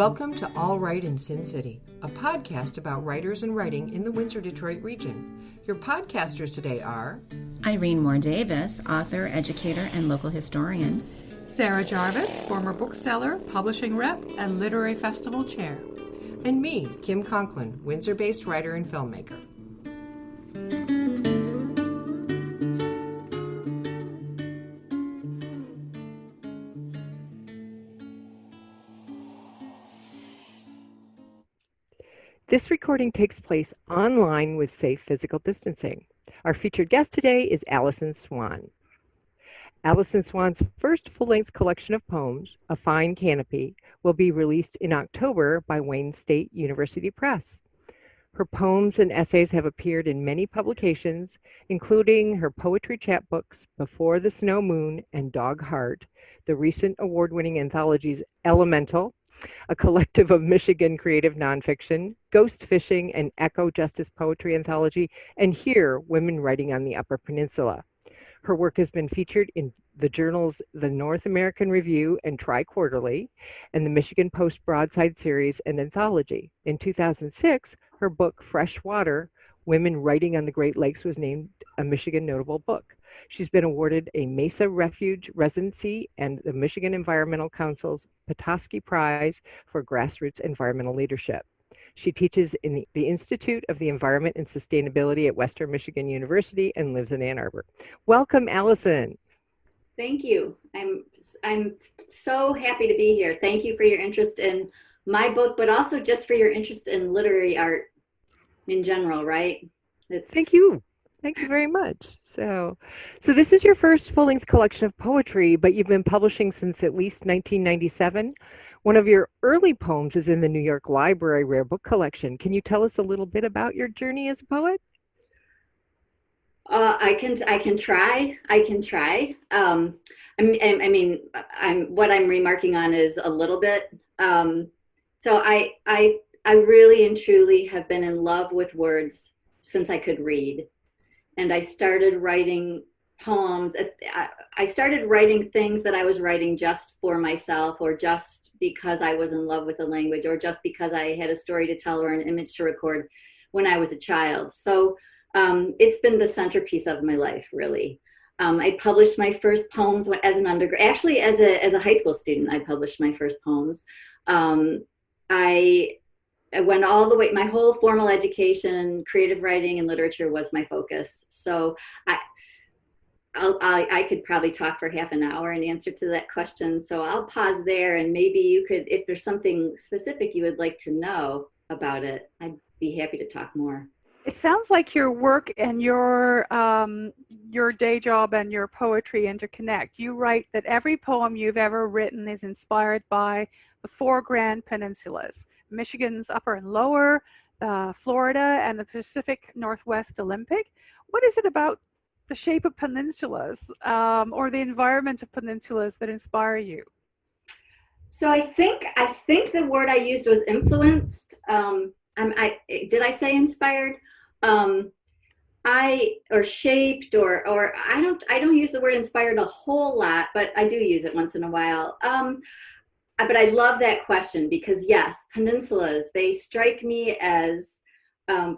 Welcome to All Right in Sin City, a podcast about writers and writing in the Windsor-Detroit region. Your podcasters today are Irene Moore Davis, author, educator, and local historian. Sarah Jarvis, former bookseller, publishing rep, and literary festival chair. And me, Kim Conklin, Windsor-based writer and filmmaker. This recording takes place online with safe physical distancing. Our featured guest today is Alison Swan. Alison Swan's first full-length collection of poems, A Fine Canopy, will be released in October by Wayne State University Press. Her poems and essays have appeared in many publications, including her poetry chapbooks, Before the Snow Moon and Dog Heart, the recent award-winning anthologies Elemental, a collective of Michigan creative nonfiction, Ghost Fishing, and Eco-Justice Poetry Anthology, and Here, Women Writing on the Upper Peninsula. Her work has been featured in the journals The North American Review and TriQuarterly, and the Michigan Post Broadside series and anthology. In 2006, her book Fresh Water, Women Writing on the Great Lakes was named a Michigan Notable Book. She's been awarded a Mesa Refuge Residency and the Michigan Environmental Council's Petoskey Prize for Grassroots Environmental Leadership. She teaches in the Institute of the Environment and Sustainability at Western Michigan University and lives in Ann Arbor. Welcome, Alison. Thank you. I'm so happy to be here. Thank you for your interest in my book, but also just for your interest in literary art in general, right? Thank you. Thank you very much. So this is your first full-length collection of poetry, but you've been publishing since at least 1997. One of your early poems is in the New York Library Rare Book Collection. Can you tell us a little bit about your journey as a poet? I can try. What I'm remarking on is a little bit. So I really and truly have been in love with words since I could read. And I started writing poems. I started writing things that I was writing just for myself, or just because I was in love with the language, or just because I had a story to tell or an image to record when I was a child. So it's been the centerpiece of my life, really. I published my first poems as an undergrad. Actually, as a high school student, I published my first poems. I went all the way, my whole formal education, creative writing and literature was my focus. So I could probably talk for half an hour in answer to that question. So I'll pause there, and maybe you could, if there's something specific you would like to know about it, I'd be happy to talk more. It sounds like your work and your day job and your poetry interconnect. You write that every poem you've ever written is inspired by the four grand peninsulas: Michigan's Upper and Lower, Florida, and the Pacific Northwest Olympic. What is it about the shape of peninsulas or the environment of peninsulas that inspire you? So I think the word I used was influenced. Did I say inspired? Or shaped, or I don't use the word inspired a whole lot, but I do use it once in a while. But I love that question because yes, peninsulas, they strike me as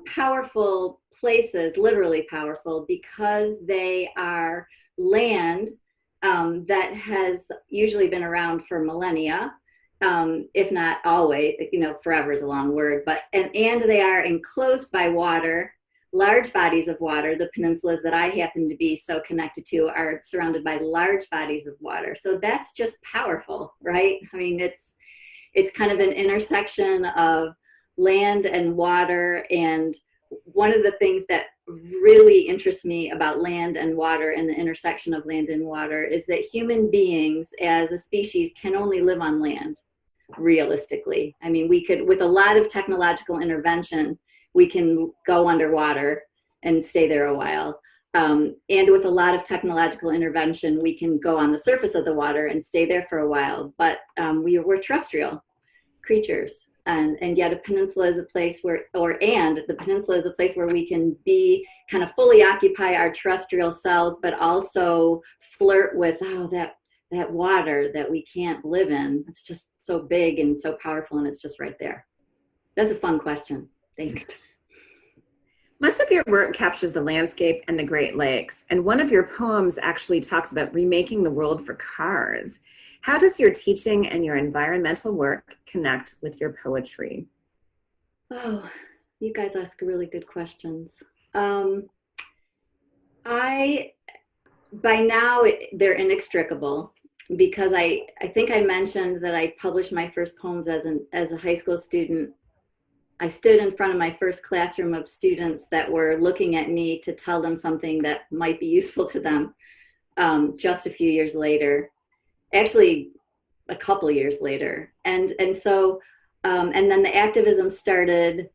powerful places, literally powerful, because they are land that has usually been around for millennia, if not always. Forever is a long word, but and they are enclosed by water, large bodies of water. The peninsulas that I happen to be so connected to are surrounded by large bodies of water. So that's just powerful, right? I mean, it's kind of an intersection of land and water. And one of the things that really interests me about land and water and the intersection of land and water is that human beings as a species can only live on land, realistically. I mean, we could, with a lot of technological intervention, we can go underwater and stay there a while. And with a lot of technological intervention, we can go on the surface of the water and stay there for a while. But we're terrestrial creatures. And yet a peninsula is a place where, the peninsula is a place where we can be, kind of fully occupy our terrestrial selves, but also flirt with, that water that we can't live in. It's just so big and so powerful, and it's just right there. That's a fun question. Thanks. Much of your work captures the landscape and the Great Lakes, and one of your poems actually talks about remaking the world for cars. How does your teaching and your environmental work connect with your poetry? Oh, you guys ask really good questions. By now, they're inextricable, because I think I mentioned that I published my first poems as a high school student. I stood in front of my first classroom of students that were looking at me to tell them something that might be useful to them just a few years later, actually a couple years later. And then the activism started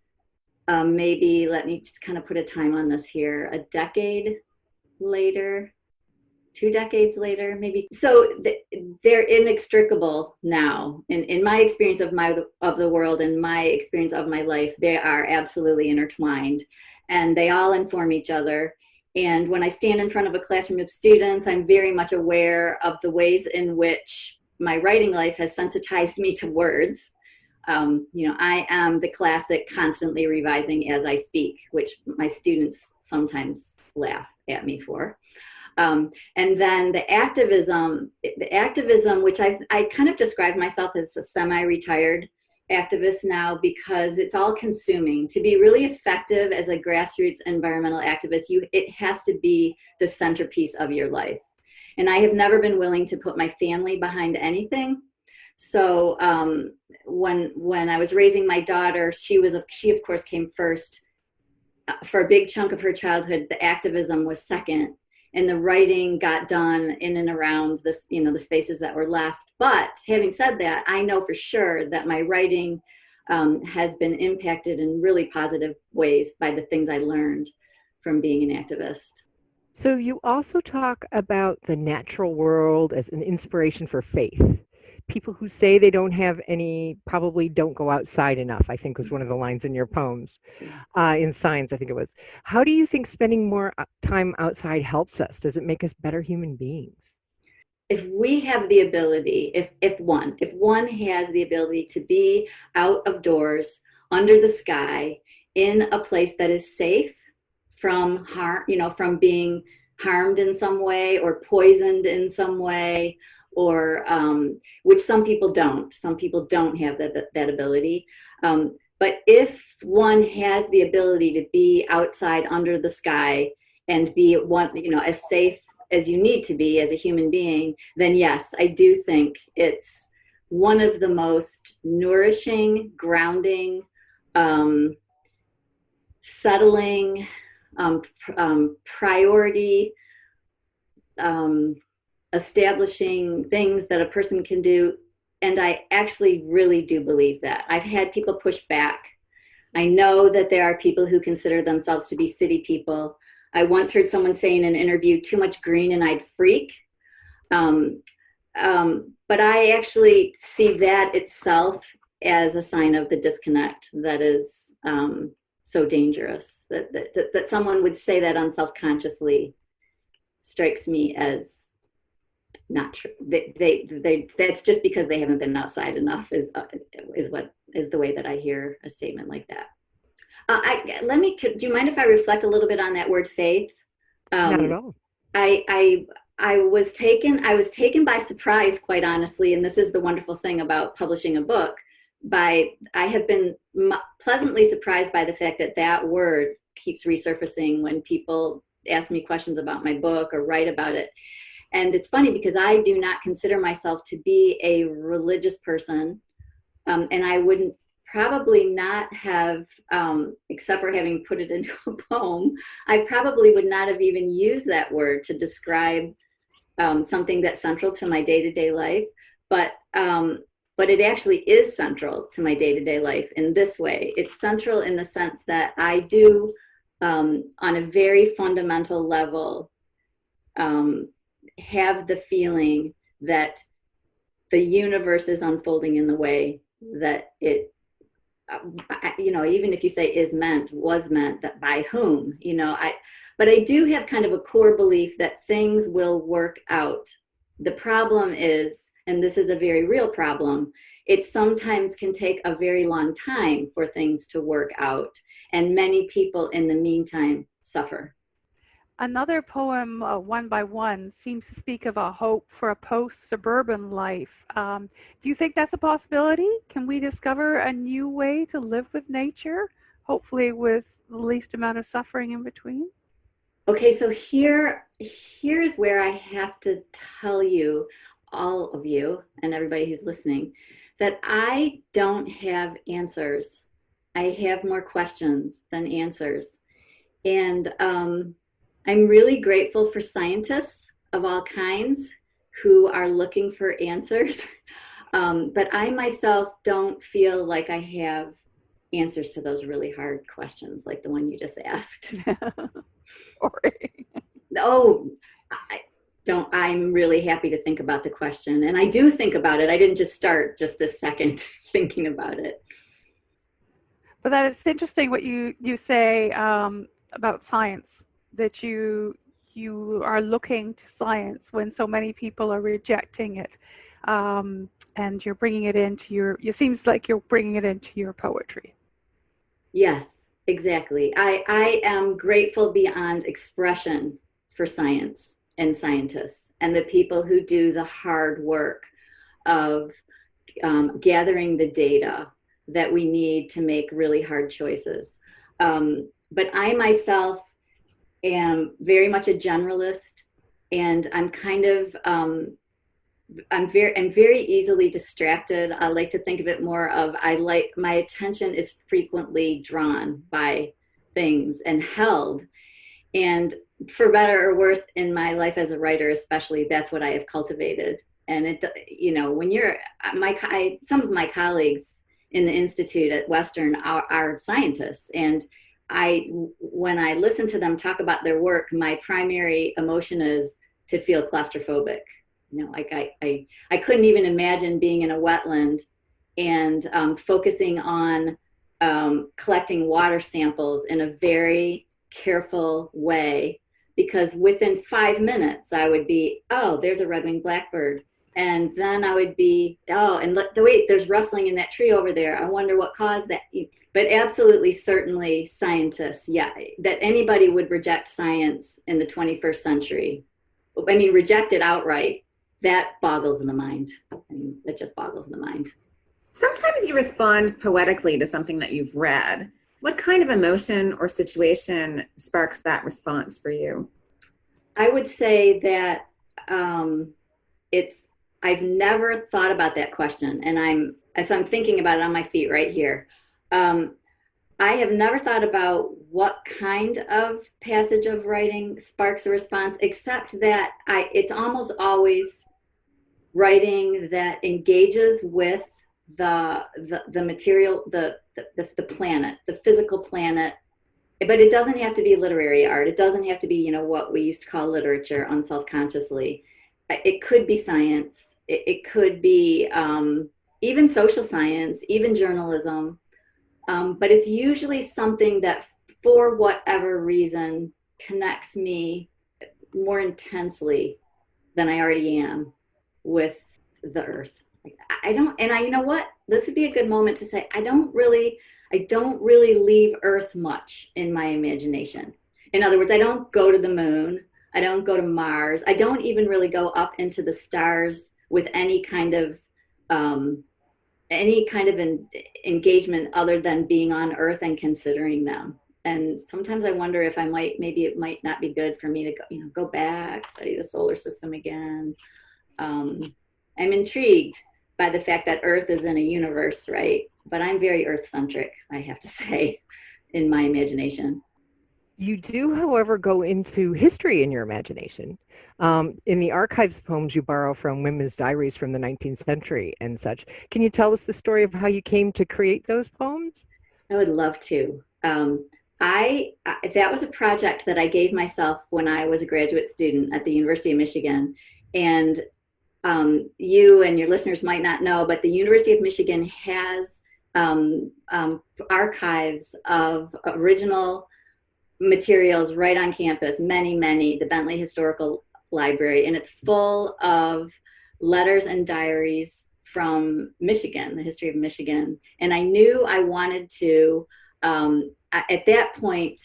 maybe, let me just kind of put a time on this here, a decade later, 2 decades later, maybe. So they're inextricable now. In my experience of the world and my experience of my life, they are absolutely intertwined, and they all inform each other. And when I stand in front of a classroom of students, I'm very much aware of the ways in which my writing life has sensitized me to words. I am the classic constantly revising as I speak, which my students sometimes laugh at me for. And then the activism, which I kind of describe myself as a semi-retired activist now, because it's all consuming. To be really effective as a grassroots environmental activist, it has to be the centerpiece of your life. And I have never been willing to put my family behind anything. So when I was raising my daughter, she of course came first. For a big chunk of her childhood, the activism was second, and the writing got done in and around this, the spaces that were left. But having said that, I know for sure that my writing has been impacted in really positive ways by the things I learned from being an activist. So you also talk about the natural world as an inspiration for faith. People who say they don't have any probably don't go outside enough, I think was one of the lines in your poems. In Signs, I think it was. How do you think spending more time outside helps us? Does it make us better human beings? If we have the ability, if one has the ability to be out of doors, under the sky, in a place that is safe from harm, from being harmed in some way or poisoned in some way, or which some people don't. Some people don't have that ability. But if one has the ability to be outside under the sky and be as safe as you need to be as a human being, then yes, I do think it's one of the most nourishing, grounding, settling, priority, establishing things that a person can do. And I actually really do believe that. I've had people push back. I know that there are people who consider themselves to be city people. I once heard someone say in an interview, too much green and I'd freak. But I actually see that itself as a sign of the disconnect that is so dangerous. That someone would say that unselfconsciously strikes me as not true. That's just because they haven't been outside enough is the way that I hear a statement like that. Do you mind if I reflect a little bit on that word faith? Not at all. I was taken by surprise, quite honestly, and this is the wonderful thing about publishing a book. I have been pleasantly surprised by the fact that word keeps resurfacing when people ask me questions about my book or write about it. And it's funny because I do not consider myself to be a religious person, and I wouldn't probably not have, except for having put it into a poem, I probably would not have even used that word to describe something that's central to my day-to-day life. But it actually is central to my day-to-day life in this way. It's central in the sense that I do, on a very fundamental level, have the feeling that the universe is unfolding in the way that it, even if you say was meant, that by whom, but I do have kind of a core belief that things will work out. The problem is, and this is a very real problem, it sometimes can take a very long time for things to work out. And many people in the meantime suffer. Another poem, One by One, seems to speak of a hope for a post-suburban life. Do you think that's a possibility? Can we discover a new way to live with nature, hopefully with the least amount of suffering in between? Okay, so here's where I have to tell you, all of you and everybody who's listening, that I don't have answers. I have more questions than answers. And I'm really grateful for scientists of all kinds who are looking for answers. But I myself don't feel like I have answers to those really hard questions like the one you just asked. Oh, I'm really happy to think about the question. And I do think about it. I didn't just start just this second thinking about it. But that's interesting what you say about science, that you are looking to science when so many people are rejecting it, and you're bringing it into it seems like you're bringing it into your poetry. Yes, exactly. I am grateful beyond expression for science and scientists and the people who do the hard work of gathering the data that we need to make really hard choices. But I myself am very much a generalist, and I'm kind of I'm very easily distracted. I like to think of it more of my attention is frequently drawn by things and held. And for better or worse in my life as a writer, especially, that's what I have cultivated. And when some of my colleagues in the Institute at Western are scientists, and when I listen to them talk about their work, my primary emotion is to feel claustrophobic. Like I couldn't even imagine being in a wetland and focusing on collecting water samples in a very careful way, because within 5 minutes I would be, oh, there's a red-winged blackbird. And then I would be, oh, and wait, there's rustling in that tree over there. I wonder what caused that. But absolutely, certainly scientists, yeah, that anybody would reject science in the 21st century. I mean, reject it outright. That boggles in the mind. That just boggles in the mind. Sometimes you respond poetically to something that you've read. What kind of emotion or situation sparks that response for you? I would say that I've never thought about that question, and I'm thinking about it on my feet right here. I have never thought about what kind of passage of writing sparks a response, except that it's almost always writing that engages with the material, the planet, the physical planet. But it doesn't have to be literary art. It doesn't have to be, what we used to call literature unselfconsciously. It could be science. It could be even social science, even journalism. But it's usually something that, for whatever reason, connects me more intensely than I already am with the earth. You know what? This would be a good moment to say, I don't really leave Earth much in my imagination. In other words, I don't go to the moon. I don't go to Mars. I don't even really go up into the stars with any kind of engagement other than being on Earth and considering them. And sometimes I wonder if maybe it might not be good for me to go back, study the solar system again. I'm intrigued by the fact that Earth is in a universe, right? But I'm very Earth-centric, I have to say, in my imagination. You do, however, go into history in your imagination. In the archives poems you borrow from women's diaries from the 19th century and such. Can you tell us the story of how you came to create those poems? I would love to. That was a project that I gave myself when I was a graduate student at the University of Michigan. And you and your listeners might not know, but the University of Michigan has archives of original materials right on campus, many, the Bentley Historical Library, and it's full of letters and diaries from Michigan, the history of Michigan. And I knew I wanted to, at that point,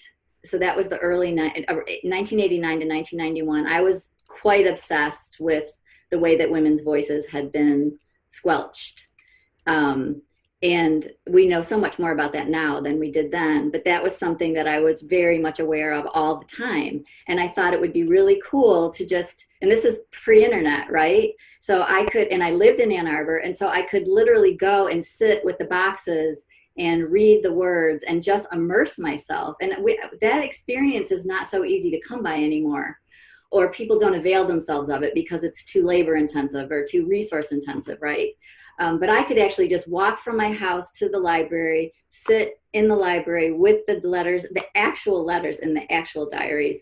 so that was the early 1989 to 1991, I was quite obsessed with the way that women's voices had been squelched. And we know so much more about that now than we did then, but that was something that I was very much aware of all the time. And I thought it would be really cool to just, and this is pre-internet, right? So I could, and I lived in Ann Arbor, and so I could literally go and sit with the boxes and read the words and just immerse myself. And that experience is not so easy to come by anymore, or people don't avail themselves of it because it's too labor intensive or too resource intensive, right? But I could actually just walk from my house to the library, sit in the library with the letters, the actual letters in the actual diaries.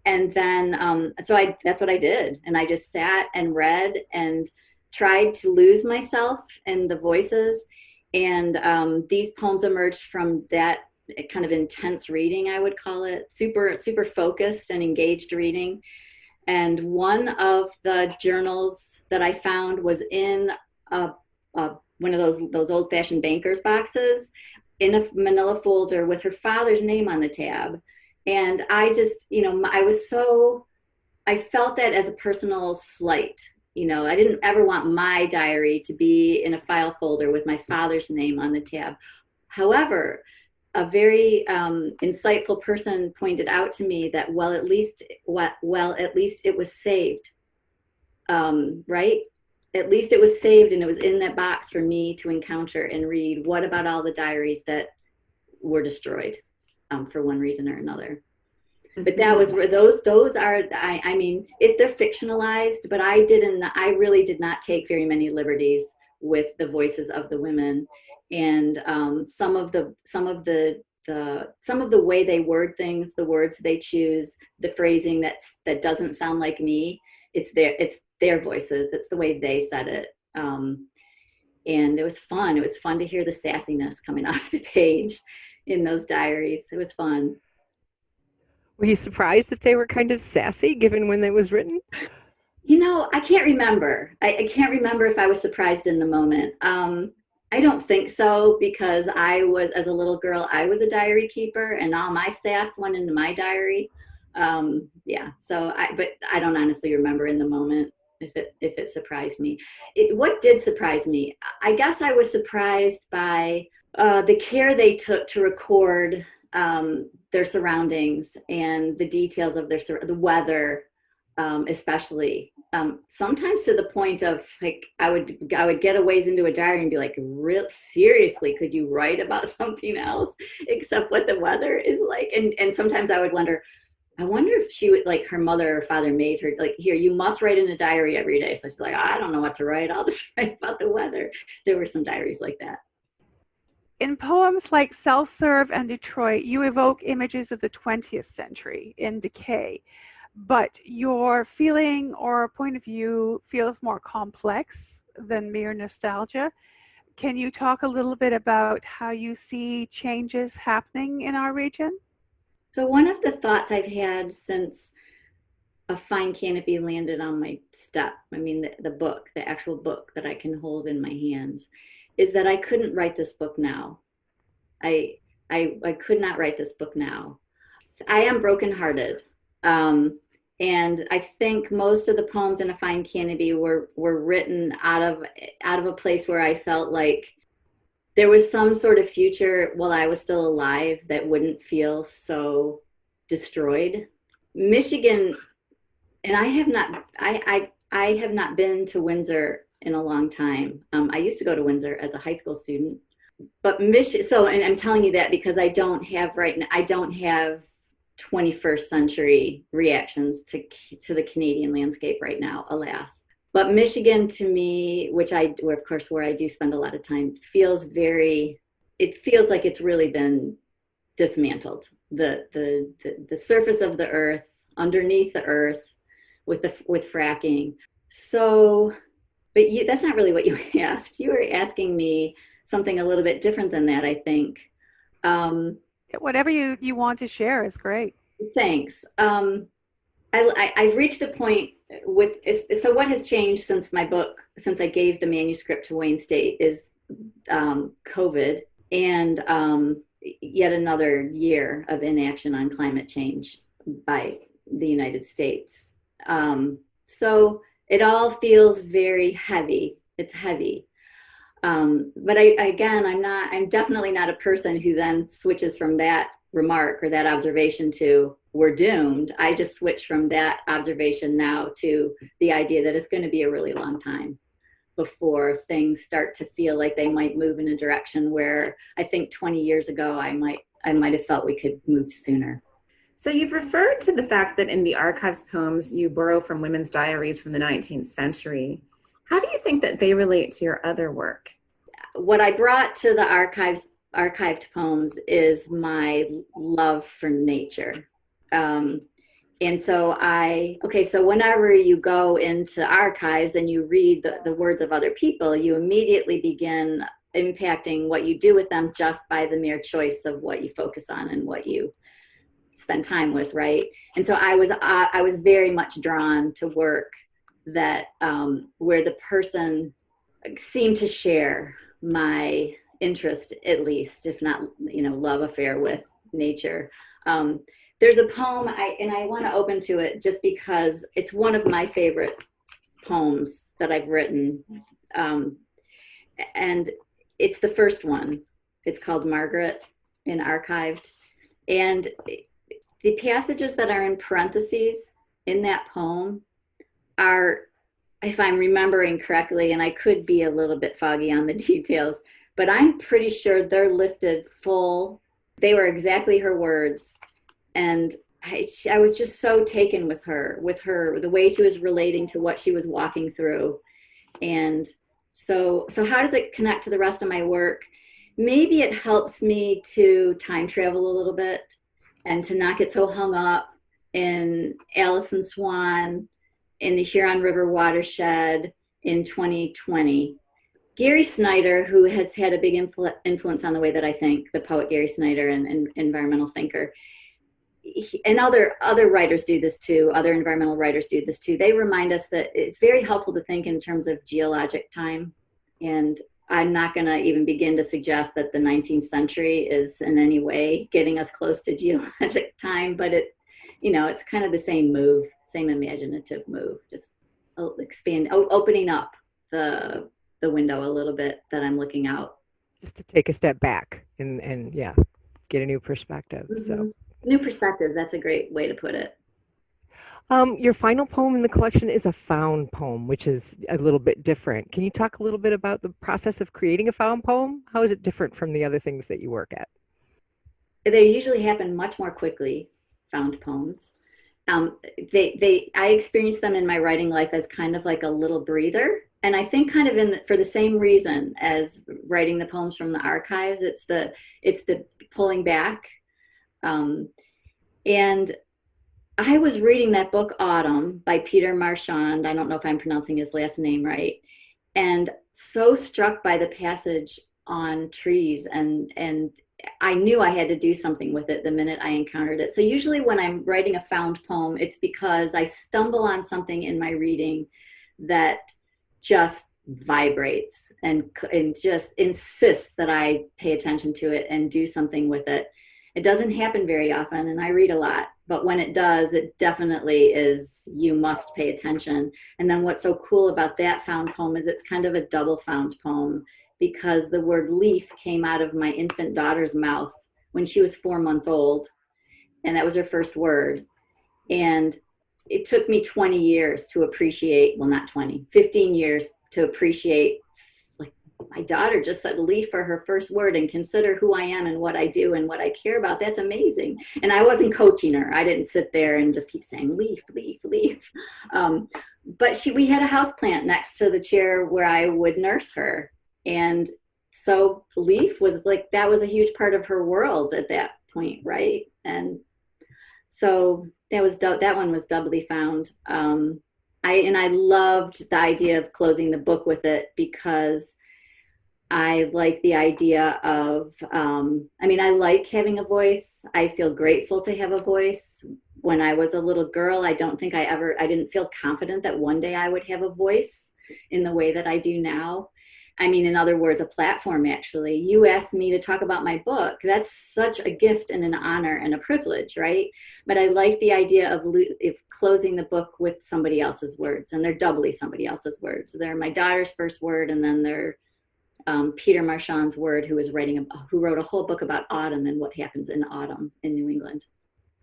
And then, that's what I did. And I just sat and read and tried to lose myself in the voices. And these poems emerged from that kind of intense reading, I would call it, super focused and engaged reading. And one of the journals that I found was in one of those old-fashioned banker's boxes in a manila folder with her father's name on the tab. And I just, I felt that as a personal slight. I didn't ever want my diary to be in a file folder with my father's name on the tab. However, a very insightful person pointed out to me that, at least it was saved, right? At least it was saved, and it was in that box for me to encounter and read. What about all the diaries that were destroyed for one reason or another? But that was where those are, I mean, they're fictionalized, but I really did not take very many liberties with the voices of the women. And some of the way they word things, the words they choose, the phrasing that doesn't sound like me, it's their voices. It's the way they said it. And it was fun. It was fun to hear the sassiness coming off the page in those diaries. It was fun. Were you surprised that they were kind of sassy given when it was written? I can't remember. I can't remember if I was surprised in the moment. I don't think so, because as a little girl, I was a diary keeper, and all my sass went into my diary. But I don't honestly remember in the moment if it surprised me. What did surprise me? I guess I was surprised by the care they took to record their surroundings and the details of the weather, especially. Sometimes to the point of, like, I would get a ways into a diary and be like, real seriously, could you write about something else except what the weather is like? And sometimes I would wonder, if she would, like, her mother or father made her, like, here, you must write in a diary every day. So she's like, I don't know what to write. I'll just write about the weather. There were some diaries like that. In poems like Self-Serve and Detroit, you evoke images of the 20th century in decay, but your feeling or point of view feels more complex than mere nostalgia. Can you talk a little bit about how you see changes happening in our region? So one of the thoughts I've had since A Fine Canopy landed on my step, the actual book that I can hold in my hands, is that I couldn't write this book now. I could not write this book now. I am brokenhearted. And I think most of the poems in A Fine Canopy were written out of a place where I felt like there was some sort of future while I was still alive that wouldn't feel so destroyed. Michigan, and I have not been to Windsor in a long time. I used to go to Windsor as a high school student, but and I'm telling you that because I don't have 21st century reactions to the Canadian landscape right now, alas. But Michigan, to me, where I do spend a lot of time, feels like it's really been dismantled. The surface of the earth, underneath the earth, with fracking. So, but that's not really what you asked. You were asking me something a little bit different than that, I think. Whatever you want to share is great. Thanks. I've reached a point so what has changed since my book, since I gave the manuscript to Wayne State, is COVID and yet another year of inaction on climate change by the United States. So it all feels very heavy. It's heavy. But I'm definitely not a person who then switches from that remark or that observation to we're doomed. I just switch from that observation now to the idea that it's going to be a really long time before things start to feel like they might move in a direction where I think 20 years ago I might have felt we could move sooner. So you've referred to the fact that in the archives poems you borrow from women's diaries from the 19th century. How do you think that they relate to your other work? What I brought to the archived poems is my love for nature. And so so whenever you go into archives and you read the words of other people, you immediately begin impacting what you do with them just by the mere choice of what you focus on and what you spend time with, right? And so I was very much drawn to work that where the person seemed to share my interest, at least, if not, love affair with nature. There's a poem, I want to open to it just because it's one of my favorite poems that I've written. And it's the first one. It's called Margaret in Archived. And the passages that are in parentheses in that poem are, if I'm remembering correctly, and I could be a little bit foggy on the details, but I'm pretty sure they're lifted full. They were exactly her words. And I was just so taken with her, the way she was relating to what she was walking through. And so how does it connect to the rest of my work? Maybe it helps me to time travel a little bit and to not get so hung up in Alison Swan, in the Huron River watershed in 2020. Gary Snyder, who has had a big influence on the way that I think, the poet Gary Snyder, and environmental thinker, and other writers do this too, other environmental writers do this too. They remind us that it's very helpful to think in terms of geologic time. And I'm not going to even begin to suggest that the 19th century is in any way getting us close to geologic time, but it's kind of the same move, same imaginative move, just opening up the window a little bit that I'm looking out. Just to take a step back and get a new perspective. Mm-hmm. So. New perspective, that's a great way to put it. Your final poem in the collection is a found poem, which is a little bit different. Can you talk a little bit about the process of creating a found poem? How is it different from the other things that you work at? They usually happen much more quickly, found poems. I experience them in my writing life as kind of like a little breather. And I think kind of for the same reason as writing the poems from the archives, it's the pulling back. And I was reading that book Autumn by Peter Marchand. I don't know if I'm pronouncing his last name right. And so struck by the passage on trees, and I knew I had to do something with it the minute I encountered it. So usually when I'm writing a found poem, it's because I stumble on something in my reading that just vibrates and just insists that I pay attention to it and do something with it. It doesn't happen very often, and I read a lot, but when it does, it definitely is, you must pay attention. And then what's so cool about that found poem is it's kind of a double found poem, because the word leaf came out of my infant daughter's mouth when she was 4 months old, and that was her first word. And it took me 20 years to appreciate, well, not 20, 15 years to appreciate, like, my daughter just said leaf for her first word, and consider who I am and what I do and what I care about. That's amazing. And I wasn't coaching her. I didn't sit there and just keep saying leaf, leaf, leaf. But we had a house plant next to the chair where I would nurse her. And so leaf was like, that was a huge part of her world at that point, right? And so that one was doubly found. I loved the idea of closing the book with it, because I like the idea of, I like having a voice. I feel grateful to have a voice. when I was a little girl, I don't think I didn't feel confident that one day I would have a voice in the way that I do now. I mean, in other words, a platform, actually. You asked me to talk about my book. That's such a gift and an honor and a privilege, right? But I like the idea of closing the book with somebody else's words, and they're doubly somebody else's words. They're my daughter's first word, and then they're Peter Marchand's word, who wrote a whole book about autumn and what happens in autumn in New England.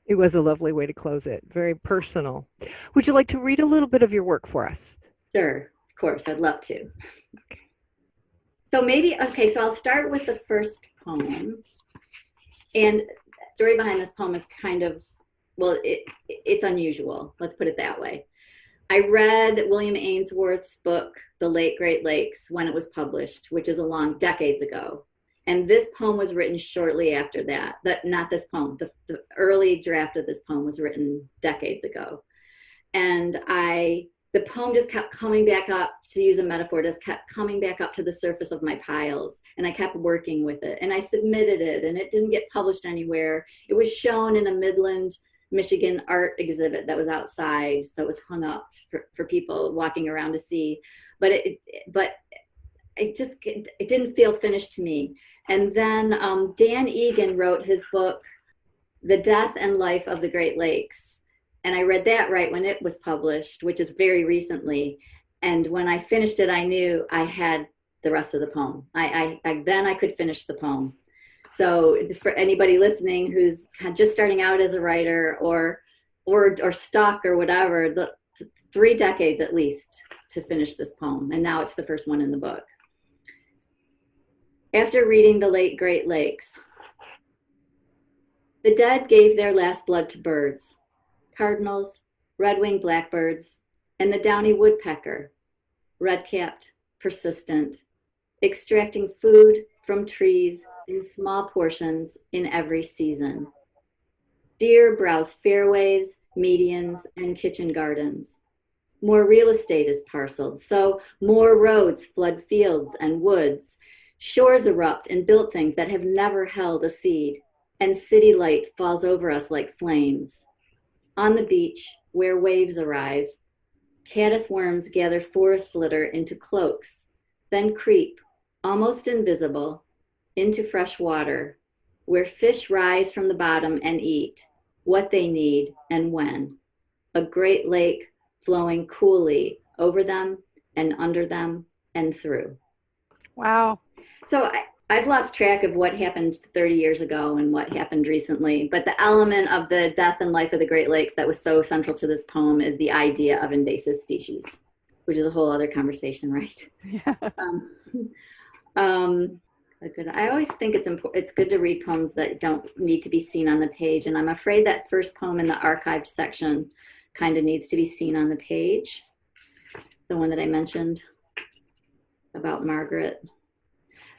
It was a lovely way to close it. Very personal. Would you like to read a little bit of your work for us? Sure, of course, I'd love to. Okay. So so I'll start with the first poem. And the story behind this poem is kind of, well, it's unusual. Let's put it that way. I read William Ainsworth's book, The Late Great Lakes, when it was published, which is decades ago. And this poem was written shortly after that. Not this poem, the early draft of this poem was written decades ago. And the poem just kept coming back up, to use a metaphor, just kept coming back up to the surface of my piles. And I kept working with it. And I submitted it, and it didn't get published anywhere. It was shown in a Midland, Michigan art exhibit that was outside. So it was hung up for people walking around to see. But it didn't feel finished to me. And then Dan Egan wrote his book, The Death and Life of the Great Lakes. And I read that right when it was published, which is very recently. And when I finished it, I knew I had the rest of the poem. Then I could finish the poem. So for anybody listening who's just starting out as a writer or stuck or whatever, 3 decades at least to finish this poem. And now it's the first one in the book. After reading The Late Great Lakes, the dead gave their last blood to birds, cardinals, red-winged blackbirds, and the downy woodpecker, red-capped, persistent, extracting food from trees in small portions in every season. Deer browse fairways, medians, and kitchen gardens. More real estate is parceled, so more roads flood fields and woods. Shores erupt and build things that have never held a seed, and city light falls over us like flames. On the beach, where waves arrive, caddis worms gather forest litter into cloaks, then creep, almost invisible, into fresh water, where fish rise from the bottom and eat what they need and when. A great lake flowing coolly over them and under them and through. Wow. So I've lost track of what happened 30 years ago and what happened recently, but the element of the death and life of the Great Lakes that was so central to this poem is the idea of invasive species, which is a whole other conversation, right? Yeah. I always think it's good to read poems that don't need to be seen on the page, and I'm afraid that first poem in the archived section kind of needs to be seen on the page, the one that I mentioned about Margaret.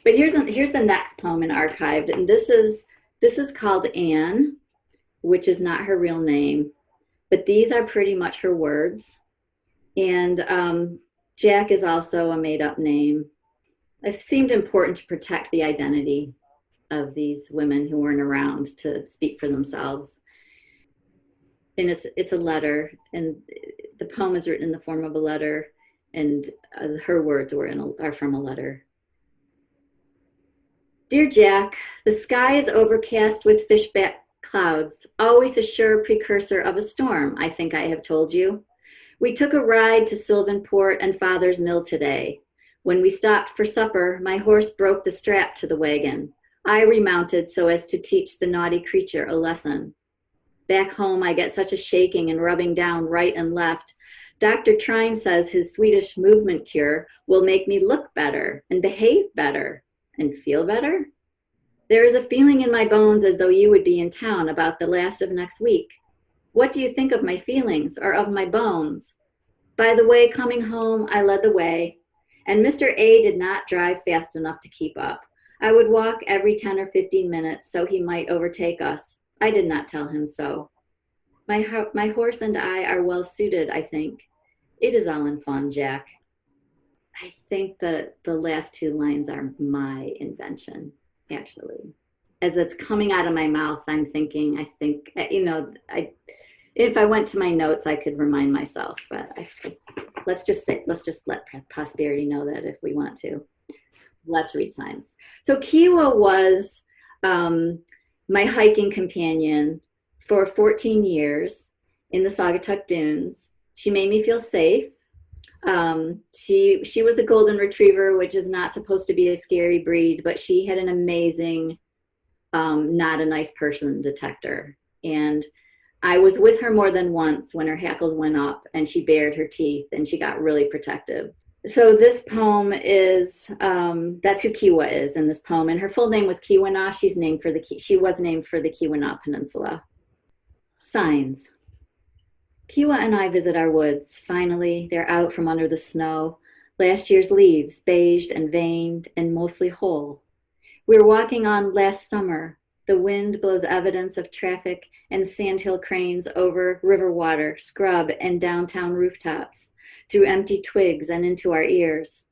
But here's the next poem in archived, and this is called Ann, which is not her real name, but these are pretty much her words. And Jack is also a made-up name. It seemed important to protect the identity of these women who weren't around to speak for themselves. And it's a letter, and the poem is written in the form of a letter, and her words are from a letter. Dear Jack, the sky is overcast with fishback clouds, always a sure precursor of a storm, I think I have told you. We took a ride to Sylvanport and Father's Mill today. When we stopped for supper, my horse broke the strap to the wagon. I remounted so as to teach the naughty creature a lesson. Back home, I get such a shaking and rubbing down right and left. Dr. Trine says his Swedish movement cure will make me look better and behave better and feel better. There is a feeling in my bones as though you would be in town about the last of next week. What do you think of my feelings or of my bones? By the way, coming home, I led the way, and Mr. A did not drive fast enough to keep up. I would walk every 10 or 15 minutes so he might overtake us. I did not tell him so. My horse and I are well suited, I think. It is all in fun, Jack. I think that the last 2 lines are my invention, actually. As it's coming out of my mouth, I'm thinking, If I went to my notes, I could remind myself, but let's just let posterity know that if we want to. Let's read signs. So Kiwa was my hiking companion for 14 years in the Saugatuck Dunes. She made me feel safe. She was a golden retriever, which is not supposed to be a scary breed, but she had an amazing, not a nice person detector. And I was with her more than once when her hackles went up and she bared her teeth and she got really protective. So this poem is, that's who Kiwa is in this poem. And her full name was Keweenaw. She was named for the Keweenaw Peninsula. Signs. Kiwa and I visit our woods. Finally, they're out from under the snow. Last year's leaves, beiged and veined and mostly whole. We were walking on last summer. The wind blows evidence of traffic and sandhill cranes over river water, scrub, and downtown rooftops, through empty twigs and into our ears.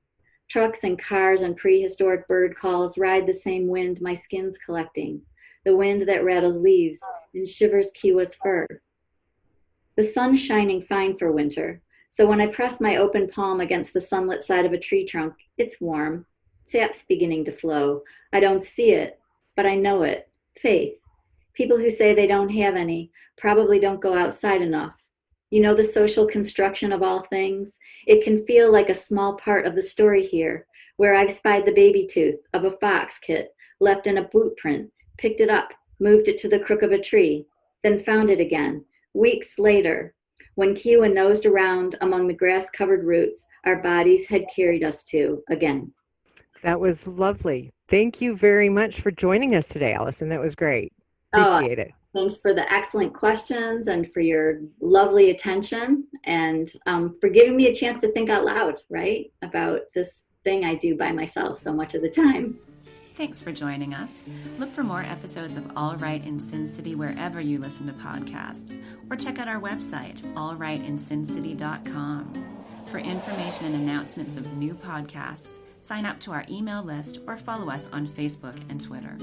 Trucks and cars and prehistoric bird calls ride the same wind my skin's collecting, the wind that rattles leaves and shivers Kiwa's fur. The sun's shining fine for winter, so when I press my open palm against the sunlit side of a tree trunk, it's warm. Sap's beginning to flow. I don't see it, but I know it. Faith. People who say they don't have any probably don't go outside enough. You know the social construction of all things? It can feel like a small part of the story here, where I've spied the baby tooth of a fox kit left in a boot print, picked it up, moved it to the crook of a tree, then found it again. Weeks later, when Kiwa nosed around among the grass-covered roots our bodies had carried us to again. That was lovely. Thank you very much for joining us today, Alison. That was great. Appreciate it. Thanks for the excellent questions and for your lovely attention and for giving me a chance to think out loud, right, about this thing I do by myself so much of the time. Thanks for joining us. Look for more episodes of All Right in Sin City wherever you listen to podcasts, or check out our website, allrightinsincity.com. For information and announcements of new podcasts, sign up to our email list or follow us on Facebook and Twitter.